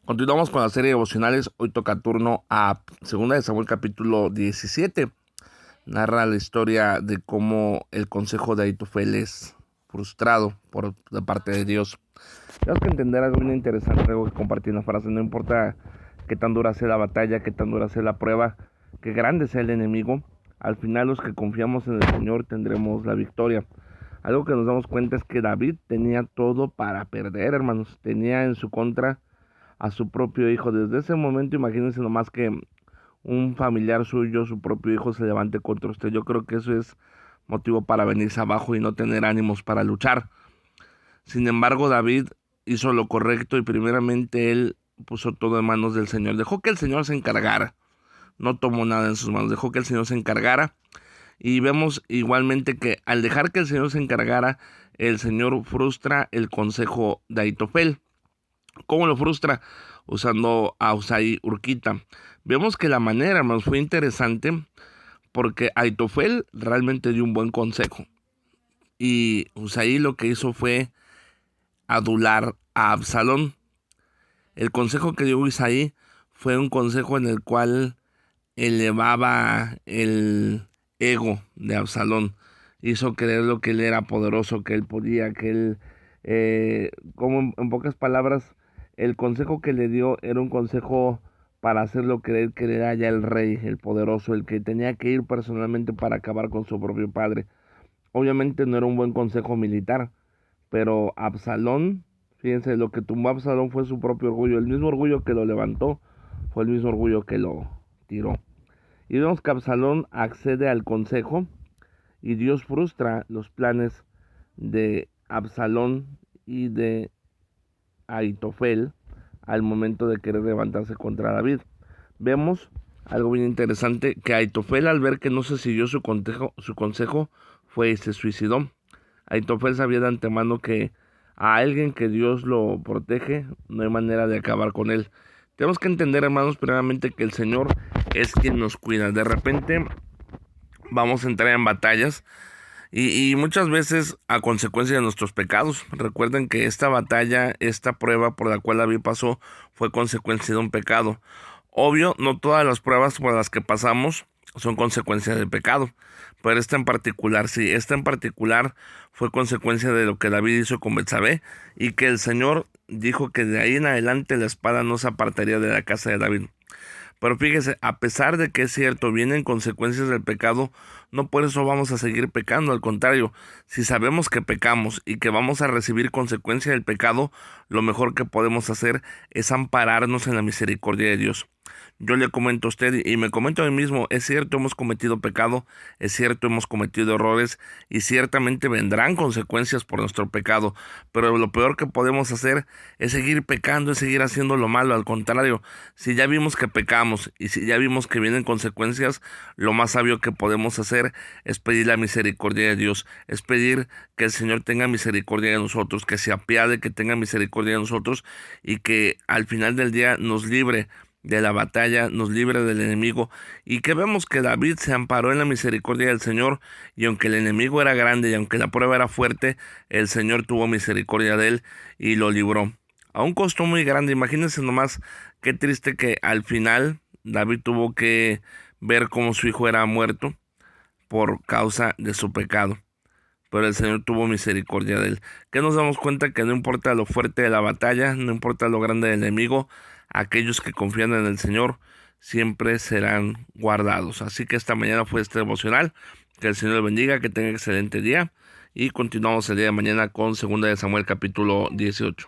Continuamos con la serie de devocionales. Hoy toca turno a 2 Samuel capítulo 17. Narra la historia de cómo el consejo de Ahitofel es frustrado de parte de Dios. Tenemos que entender algo bien interesante, algo que compartí en la frase. No importa qué tan dura sea la batalla, qué tan dura sea la prueba, qué grande sea el enemigo, al final los que confiamos en el Señor tendremos la victoria. Algo que nos damos cuenta es que David tenía todo para perder, hermanos. Tenía en su contra a su propio hijo. Desde ese momento, imagínense nomás que un familiar suyo, su propio hijo, se levante contra usted. Yo creo que eso es motivo para venirse abajo y no tener ánimos para luchar. Sin embargo, David hizo lo correcto y primeramente él puso todo en manos del Señor. Dejó que el Señor se encargara. No tomó nada en sus manos. Dejó que el Señor se encargara. Y vemos igualmente que al dejar que el Señor se encargara, el Señor frustra el consejo de Ahitofel. ¿Cómo lo frustra? Usando a Husai Urquita. Vemos que la manera, hermanos, fue interesante porque Ahitofel realmente dio un buen consejo. Y Husai lo que hizo fue adular a Absalón. El consejo que dio Husai fue un consejo en el cual elevaba el ego de Absalón. Hizo creer lo que él era poderoso, que él podía, que él, como en pocas palabras, el consejo que le dio era un consejo para hacerlo creer que era ya el rey, el poderoso, el que tenía que ir personalmente para acabar con su propio padre. Obviamente no era un buen consejo militar, pero Absalón, fíjense, lo que tumbó a Absalón fue su propio orgullo. El mismo orgullo que lo levantó fue el mismo orgullo que lo tiró. Y vemos que Absalón accede al consejo y Dios frustra los planes de Absalón y de Ahitofel al momento de querer levantarse contra David. Vemos algo bien interesante, que Ahitofel, al ver que no se siguió su consejo fue y se suicidó. Ahitofel sabía de antemano que a alguien que Dios lo protege, no hay manera de acabar con él. Tenemos que entender, hermanos, primeramente que el Señor es quien nos cuida. De repente vamos a entrar en batallas y muchas veces a consecuencia de nuestros pecados. Recuerden que esta batalla, esta prueba por la cual David pasó, fue consecuencia de un pecado. Obvio, no todas las pruebas por las que pasamos son consecuencia del pecado, pero esta en particular sí. Esta en particular fue consecuencia de lo que David hizo con Betsabé, y que el Señor dijo que de ahí en adelante la espada no se apartaría de la casa de David. Pero fíjese, a pesar de que es cierto, vienen consecuencias del pecado, no por eso vamos a seguir pecando. Al contrario, si sabemos que pecamos y que vamos a recibir consecuencia del pecado, lo mejor que podemos hacer es ampararnos en la misericordia de Dios. Yo le comento a usted y me comento a mí mismo, es cierto, hemos cometido pecado, es cierto, hemos cometido errores y ciertamente vendrán consecuencias por nuestro pecado, pero lo peor que podemos hacer es seguir pecando, es seguir haciendo lo malo. Al contrario, si ya vimos que pecamos y si ya vimos que vienen consecuencias, lo más sabio que podemos hacer es pedir la misericordia de Dios, es pedir que el Señor tenga misericordia de nosotros, que se apiade, que tenga misericordia de nosotros y que al final del día nos libre de la batalla, nos libre del enemigo. Y que vemos que David se amparó en la misericordia del Señor, y aunque el enemigo era grande y aunque la prueba era fuerte, el Señor tuvo misericordia de él y lo libró a un costo muy grande. Imagínense nomás qué triste que al final David tuvo que ver cómo su hijo era muerto por causa de su pecado, pero el Señor tuvo misericordia de él. Que nos damos cuenta que no importa lo fuerte de la batalla, no importa lo grande del enemigo, aquellos que confían en el Señor siempre serán guardados. Así que esta mañana fue este devocional. Que el Señor le bendiga, que tenga excelente día, y continuamos el día de mañana con 2 Samuel capítulo 18.